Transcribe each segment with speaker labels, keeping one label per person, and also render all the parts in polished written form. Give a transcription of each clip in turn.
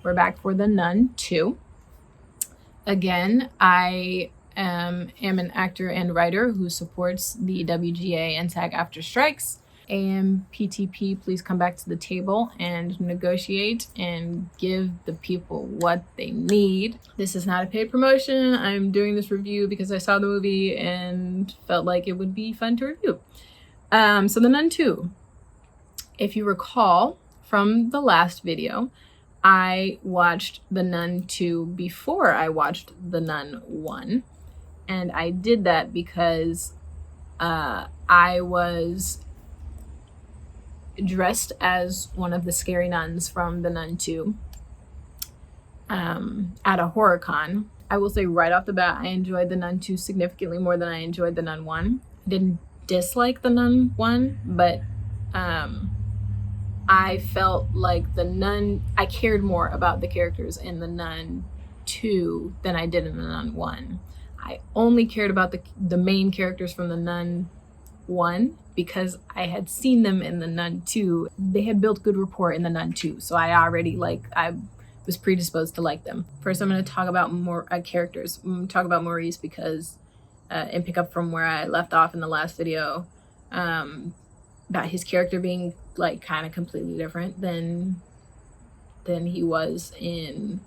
Speaker 1: We're back for the Nun II. Again, I am an actor and writer who supports the WGA and SAG-AFTRA strikes. AMPTP, please come back to the table and negotiate and give the people what they need. This is not a paid promotion. I'm doing this review because I saw the movie and felt like it would be fun to review. So the Nun II. If you recall from the last video, I watched the Nun II before I watched the Nun I. And I did that because I was dressed as one of the scary nuns from the Nun II at a horror con. I will say right off the bat, I enjoyed the Nun II significantly more than I enjoyed the Nun I. I didn't dislike the Nun I, but I felt like the Nun, I cared more about the characters in the Nun II than I did in the Nun I. I only cared about the main characters from the Nun I because I had seen them in the Nun II. They had built good rapport in the Nun II, so I was predisposed to like them. First, I'm going to talk about more characters. I'm going to talk about Maurice because, and pick up from where I left off in the last video, about his character being like kind of completely different than he was in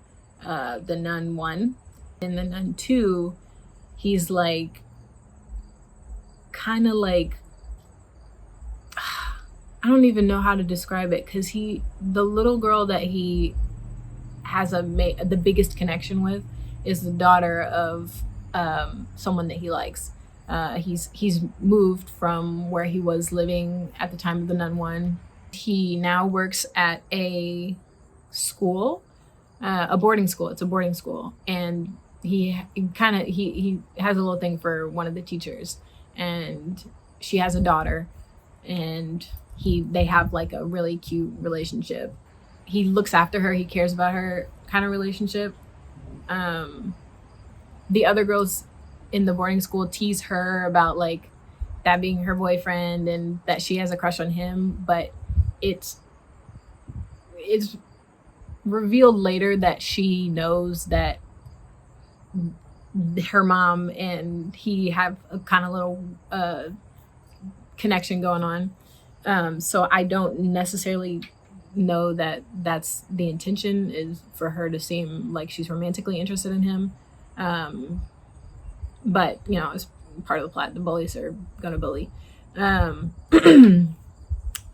Speaker 1: the Nun I. In the Nun II, he's like kind of like, I don't even know how to describe it, because the little girl that he has the biggest connection with is the daughter of someone that he likes. He's moved from where he was living at the time of the Nun I. He now works at a school, a boarding school. It's a boarding school, and he has a little thing for one of the teachers, and she has a daughter, and they have like a really cute relationship. He looks after her, he cares about her kind of relationship. The other girls in the boarding school tease her about like that being her boyfriend and that she has a crush on him, but it's revealed later that she knows that her mom and he have a kind of little connection going on. So I don't necessarily know that that's the intention, is for her to seem like she's romantically interested in him. But, you know, it's part of the plot. The bullies are gonna bully.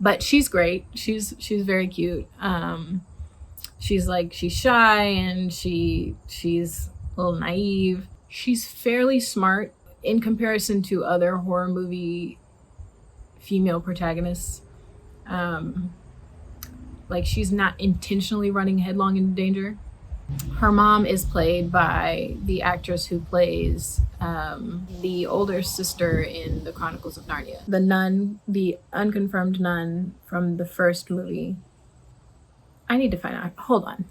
Speaker 1: But she's great. She's very cute. She's shy and she's a little naive. She's fairly smart in comparison to other horror movie female protagonists. Like, she's not intentionally running headlong into danger. Her mom is played by the actress who plays the older sister in the Chronicles of Narnia. The nun, the unconfirmed nun from the first movie. I need to find out. Hold on.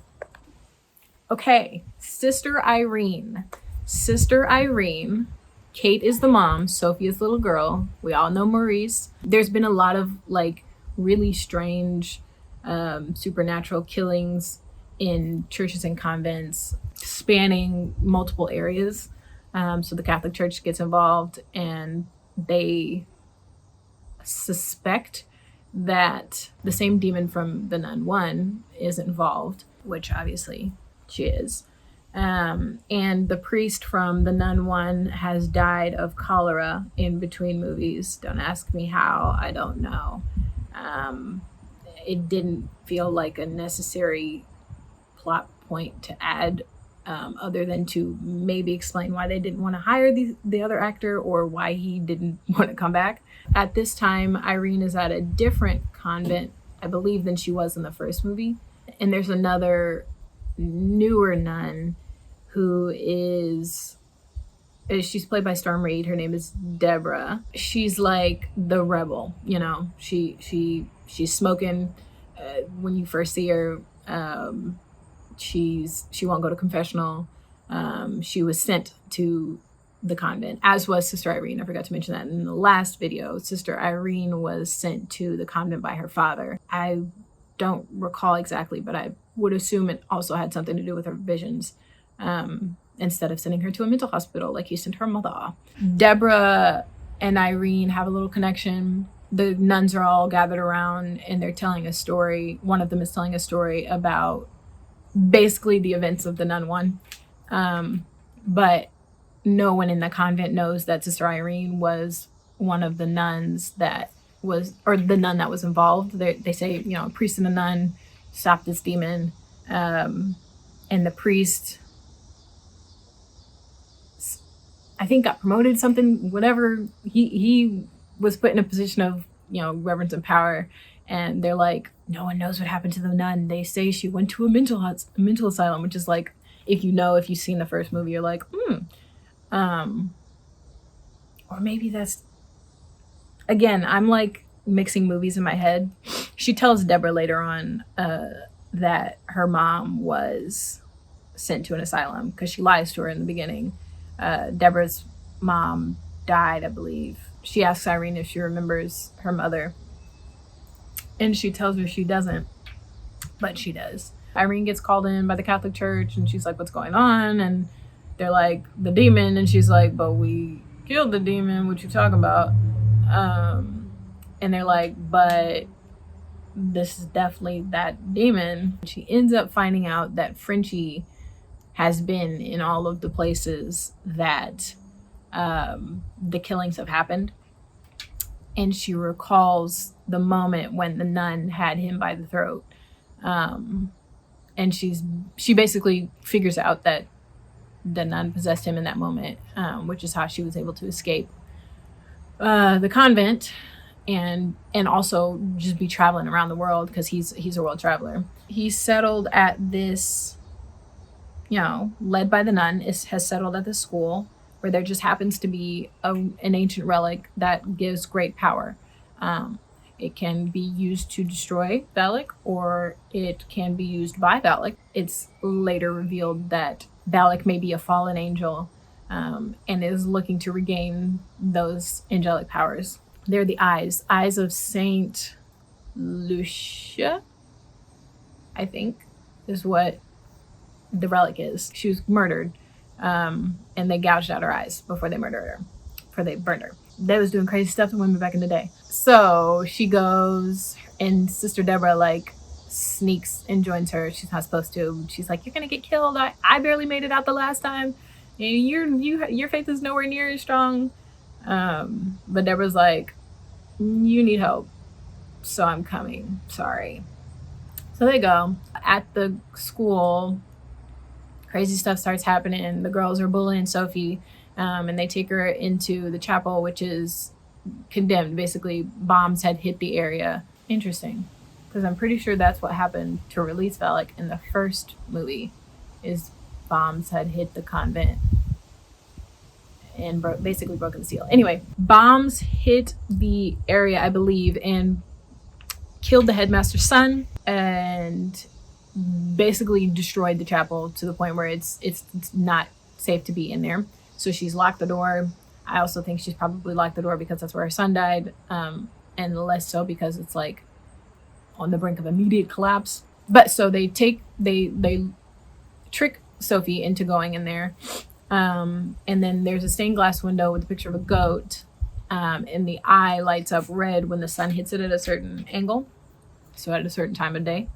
Speaker 1: Okay, Sister Irene. Sister Irene. Kate is the mom. Sophia's little girl. We all know Maurice. There's been a lot of like really strange supernatural killings in churches and convents spanning multiple areas. So the Catholic Church gets involved, and they suspect that the same demon from the Nun I is involved, which obviously she is. And the priest from the Nun I has died of cholera in between movies. Don't ask me how, I don't know. It didn't feel like a necessary plot point to add, other than to maybe explain why they didn't want to hire the other actor, or why he didn't want to come back. At this time, Irene is at a different convent, I believe, than she was in the first movie. And there's another newer nun who she's played by Storm Reed. Her name is Deborah. She's like the rebel, you know. She's smoking when you first see her. She won't go to confessional. She was sent to the convent, as was Sister Irene. I forgot to mention that in the last video. Sister Irene was sent to the convent by her father. I don't recall exactly, but I would assume it also had something to do with her visions. Instead of sending her to a mental hospital like he sent her mother. Deborah and Irene have a little connection. The nuns are all gathered around and they're telling a story. One of them is telling a story about basically the events of the Nun I. But no one in the convent knows that Sister Irene was one of the nuns that was, or the nun that was involved. They say, you know, a priest and a nun stopped this demon. And the priest, I think, got promoted, something, whatever. He was put in a position of, you know, reverence and power. And they're like, no one knows what happened to the nun. They say she went to a mental asylum, which is like, if you've seen the first movie, you're like, or maybe that's, again, I'm like mixing movies in my head. She tells Deborah later on that her mom was sent to an asylum because she lies to her in the beginning. Deborah's mom died, I believe. She asks Irene if she remembers her mother, and she tells her she doesn't, but she does. Irene gets called in by the Catholic Church, and she's like, what's going on? And they're like, the demon. And she's like, but we killed the demon. What you talking about? And they're like, but this is definitely that demon. She ends up finding out that Frenchie has been in all of the places that the killings have happened. And she recalls the moment when the nun had him by the throat. And she basically figures out that the nun possessed him in that moment, which is how she was able to escape the convent and also just be traveling around the world, because he's a world traveler. He's settled at this, you know, led by the nun, has settled at this school where there just happens to be an ancient relic that gives great power. It can be used to destroy Valak, or it can be used by Valak. It's later revealed that Valak may be a fallen angel and is looking to regain those angelic powers. They're the eyes of Saint Lucia, I think, is what the relic is. She was murdered, and they gouged out her eyes before they murdered her, before they burned her. They was doing crazy stuff to women back in the day. So she goes, and Sister Deborah like sneaks and joins her. She's not supposed to. She's like, you're gonna get killed. I barely made it out the last time, and your faith is nowhere near as strong. But Deborah's like, you need help, so I'm coming. Sorry. So they go. At the school, crazy stuff starts happening. The girls are bullying Sophie, and they take her into the chapel, which is condemned. Basically, bombs had hit the area. Interesting, because I'm pretty sure that's what happened to release Valak in the first movie, is bombs had hit the convent and basically broken the seal. Anyway, bombs hit the area, I believe, and killed the headmaster's son and basically destroyed the chapel to the point where it's not safe to be in there. So she's locked the door. I also think she's probably locked the door because that's where her son died, and less so because it's like on the brink of immediate collapse. But so they trick Sophie into going in there, and then there's a stained glass window with a picture of a goat, and the eye lights up red when the sun hits it at a certain angle, so at a certain time of day.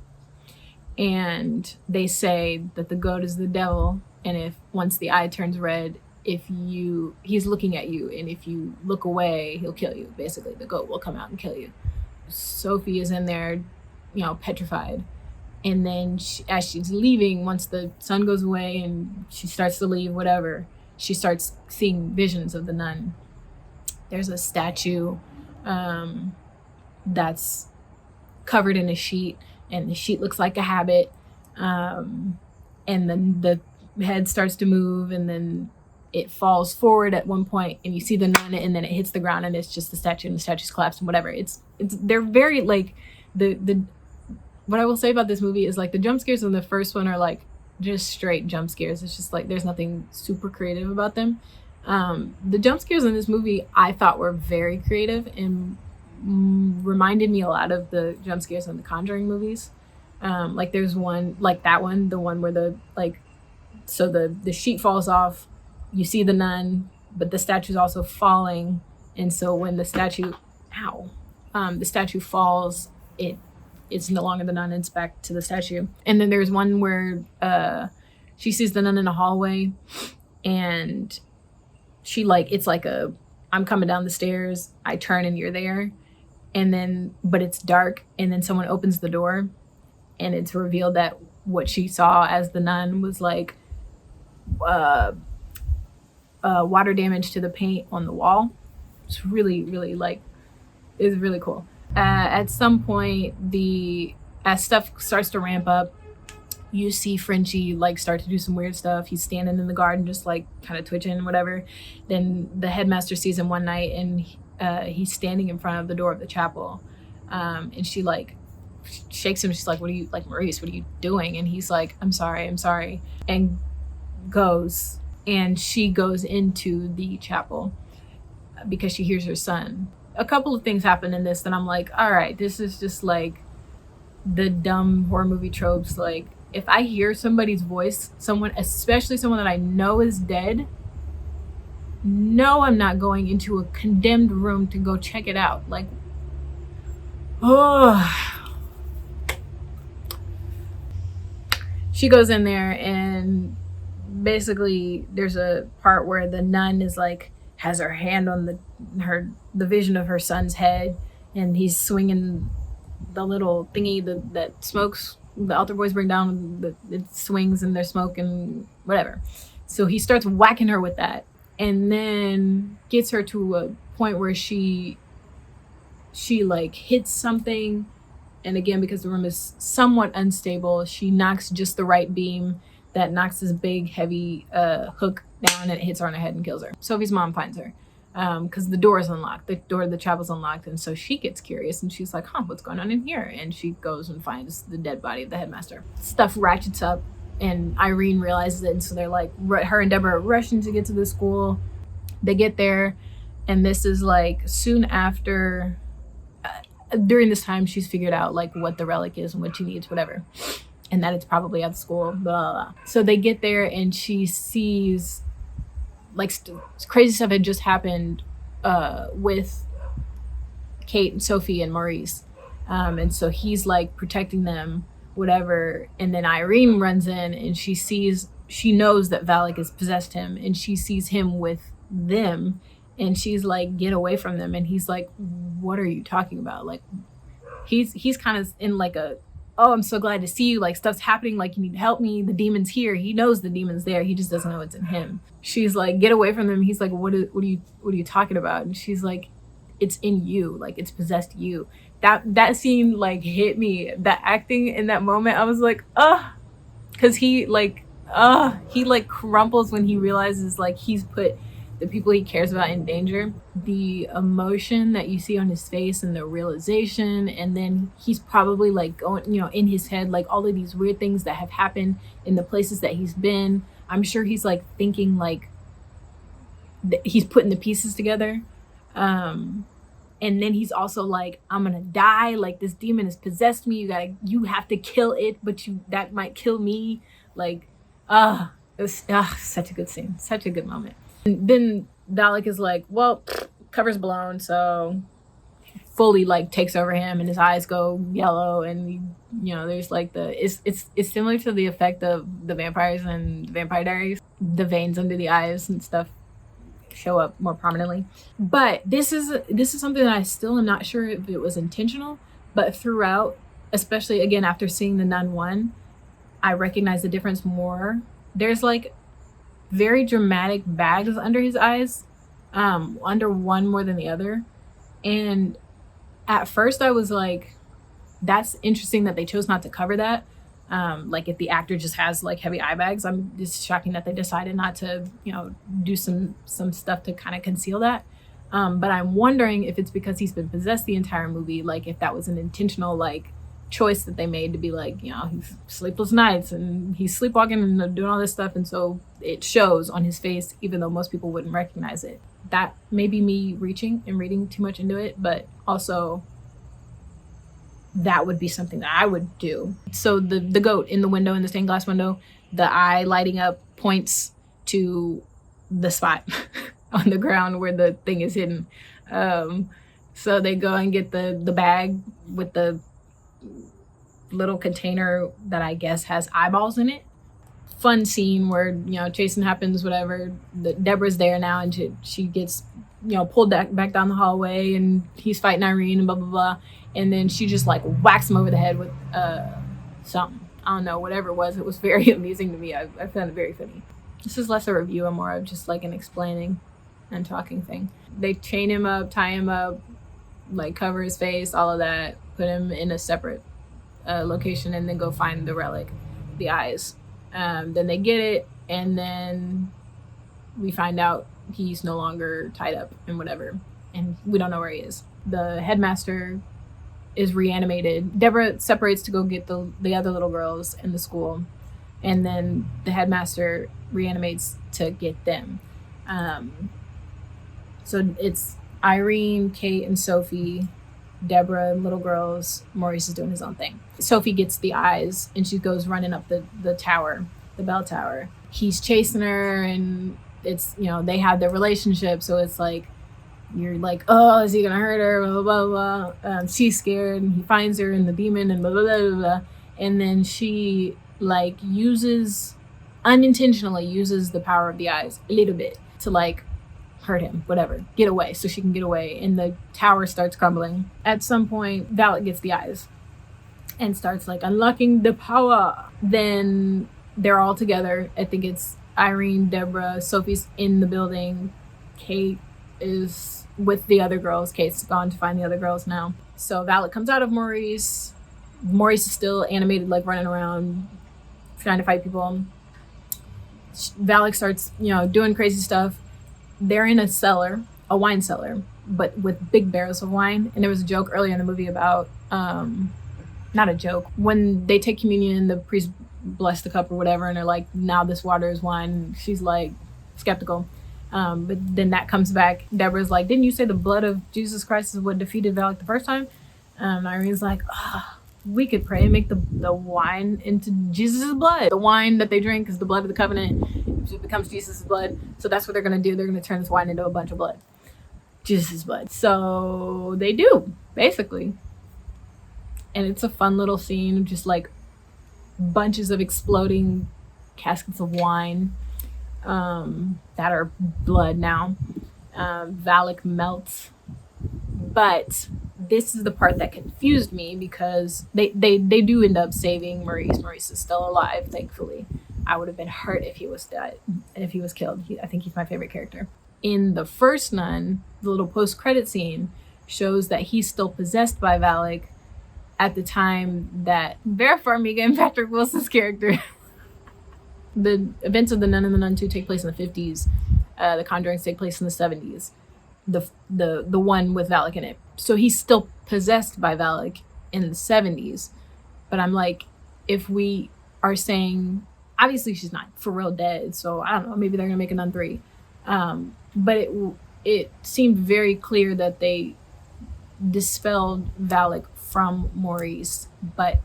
Speaker 1: And they say that the goat is the devil, and once the eye turns red, he's looking at you, and if you look away, he'll kill you. Basically, the goat will come out and kill you. Sophie is in there, you know, petrified. And then as she's leaving, once the sun goes away and she starts to leave, whatever, she starts seeing visions of the nun. There's a statue that's covered in a sheet, and the sheet looks like a habit. And then the head starts to move, and then it falls forward at one point, and you see the nun, and then it hits the ground, and it's just the statue, and the statue's collapsed and whatever. They're very like the what I will say about this movie is like the jump scares in the first one are like just straight jump scares. It's just like there's nothing super creative about them. The jump scares in this movie I thought were very creative and reminded me a lot of the jump scares in the Conjuring movies. Like there's one, like that one, the one where the sheet falls off, you see the nun, but the statue's also falling, and so when the statue falls, it's no longer the nun, it's back to the statue. And then there's one where she sees the nun in a hallway, and she it's like I'm coming down the stairs, I turn and you're there, and then but it's dark, and then someone opens the door, and it's revealed that what she saw as the nun was like water damage to the paint on the wall. It's really, really it's really cool. At some point, as stuff starts to ramp up, you see Frenchie start to do some weird stuff. He's standing in the garden, just kind of twitching and whatever. Then the headmaster sees him one night, and he's standing in front of the door of the chapel, and she shakes him. She's like, "What are you Maurice? What are you doing?" And he's like, I'm sorry," and goes. And she goes into the chapel because she hears her son. A couple of things happen in this that I'm like, all right, this is just the dumb horror movie tropes. If I hear somebody's voice, especially someone that I know is dead, no, I'm not going into a condemned room to go check it out. She goes in there, and basically there's a part where the nun is has her hand on the vision of her son's head, and he's swinging the little thingy that smokes, the altar boys bring down, it swings and they're smoking whatever. So he starts whacking her with that, and then gets her to a point where she hits something, and again, because the room is somewhat unstable, she knocks just the right beam that knocks this big heavy hook down, and it hits her on the head and kills her. Sophie's mom finds her because the door is unlocked. The door to the chapel's unlocked, and so she gets curious, and she's like, what's going on in here? And she goes and finds the dead body of the headmaster. Stuff ratchets up, and Irene realizes it, and so they're her and Deborah are rushing to get to the school. They get there, and this is soon after, during this time, she's figured out what the relic is and what she needs, whatever, and that it's probably at the school, blah, blah. So they get there, and she sees crazy stuff had just happened with Kate and Sophie and Maurice, and so he's protecting them, whatever. And then Irene runs in, and she knows that Valak has possessed him, and she sees him with them, and she's like, get away from them. And he's like, what are you talking about? He's kind of in oh, I'm so glad to see you, stuff's happening, you need to help me, the demon's here. He knows the demon's there, he just doesn't know it's in him. She's like, get away from them. He's like, what are you talking about? And she's like, it's in you, it's possessed you. That scene hit me. That acting in that moment, I was like, because he crumples when he realizes he's put the people he cares about in danger. The emotion that you see on his face, and the realization, and then he's probably going, in his head, all of these weird things that have happened in the places that he's been. I'm sure he's thinking he's putting the pieces together, and then he's also I'm gonna die, this demon has possessed me, you have to kill it, but that might kill me. It was such a good scene, such a good moment. And then Valak is well, cover's blown, so fully takes over him, and his eyes go yellow, and there's it's similar to the effect of the vampires and Vampire Diaries. The veins under the eyes and stuff show up more prominently. But this is something that I still am not sure if it was intentional, but throughout, especially again after seeing the Nun 1, I recognize the difference more. There's very dramatic bags under his eyes, under one more than the other. And at first I was that's interesting that they chose not to cover that. If the actor just has heavy eye bags, it's shocking that they decided not to, do some stuff to kind of conceal that. But I'm wondering if it's because he's been possessed the entire movie, if that was an intentional choice that they made to be he's sleepless nights and he's sleepwalking and doing all this stuff, and so it shows on his face, even though most people wouldn't recognize it. that may be me reaching and reading too much into it, but also that would be something that I would do. So the goat in the window, in the stained glass window, the eye lighting up points to the spot on the ground where the thing is hidden. So they go and get the bag with the little container that I guess has eyeballs in it. Fun scene where, you know, chasing happens, whatever. Deborah's there now, and she gets, you know, pulled back down the hallway, and he's fighting Irene and blah blah blah, and then she just like whacks him over the head with something. I don't know, whatever it was. It was very amusing to me. I found it very funny. This is less a review and more of just like an explaining and talking thing. They chain him up, tie him up, like cover his face, all of that, put him in a separate location, and then go find the relic, the eyes. Then they get it, and then we find out he's no longer tied up and whatever, and we don't know where he is. The headmaster is reanimated. Deborah separates to go get the other little girls in the school, and then the headmaster reanimates to get them. So it's Irene, Kate, and Sophie, Deborah, little girls. Maurice is doing his own thing. Sophie gets the eyes, and she goes running up the tower, the bell tower. He's chasing her, and it's, you know, they have their relationship, so it's like, you're like, oh, is he gonna hurt her, blah blah blah, blah. She's scared, and he finds her in the demon, and blah blah blah blah, blah. And then she like unintentionally uses the power of the eyes a little bit to like hurt him, whatever, get away, so she can get away, and the tower starts crumbling. At some point, Valak gets the eyes and starts like unlocking the power. Then they're all together. I think it's Irene, Deborah, Sophie's in the building, Kate is with the other girls. Kate's gone to find the other girls now. So Valak comes out of Maurice. Maurice is still animated, like running around trying to fight people. Valak starts, you know, doing crazy stuff. They're in a cellar, a wine cellar, but with big barrels of wine. And there was a joke earlier in the movie about, not a joke, when they take communion and the priest bless the cup or whatever, and they're like, now this water is wine. She's like skeptical. But then that comes back. Deborah's like, didn't you say the blood of Jesus Christ is what defeated Valak the first time? Irene's like, we could pray and make the wine into Jesus' blood. The wine that they drink is the blood of the covenant. It becomes Jesus' blood. So that's what they're going to do. They're going to turn this wine into a bunch of blood. Jesus' blood. So they do, basically. And it's a fun little scene, just like bunches of exploding caskets of wine that are blood now. Valak melts. But this is the part that confused me, because they do end up saving Maurice. Maurice is still alive, thankfully. I would have been hurt if he was dead, if he was killed. I think he's my favorite character. In the first Nun, the little post-credit scene shows that he's still possessed by Valak at the time that Vera Farmiga and Patrick Wilson's character. The events of the Nun and the Nun II take place in the 50s. The Conjurings take place in the 70s. The one with Valak in it. So he's still possessed by Valak in the 70s. But I'm like, if we are saying, obviously she's not for real dead, so I don't know, maybe they're gonna make a Nun 3. But it seemed very clear that they dispelled Valak from Maurice, but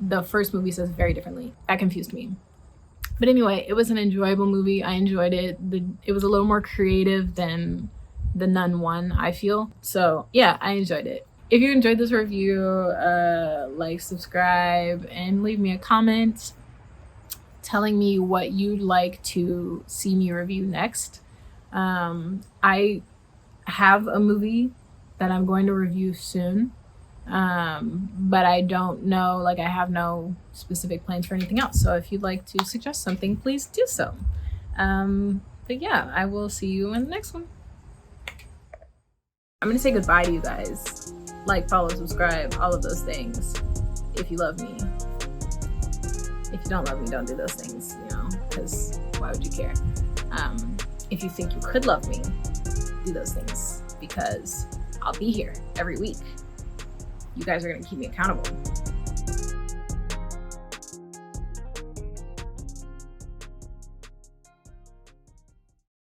Speaker 1: the first movie says very differently. That confused me. But anyway, it was an enjoyable movie. I enjoyed it. It was a little more creative than the Nun 1, I feel. So yeah, I enjoyed it. If you enjoyed this review, like, subscribe, and leave me a comment telling me what you'd like to see me review next. I have a movie that I'm going to review soon, but I don't know, like, I have no specific plans for anything else. So if you'd like to suggest something, please do so. But yeah, I will see you in the next one. I'm gonna say goodbye to you guys. Like, follow, subscribe, all of those things, if you love me. If you don't love me, don't do those things, you know, because why would you care? If you think you could love me, do those things, because I'll be here every week. You guys are gonna keep me accountable.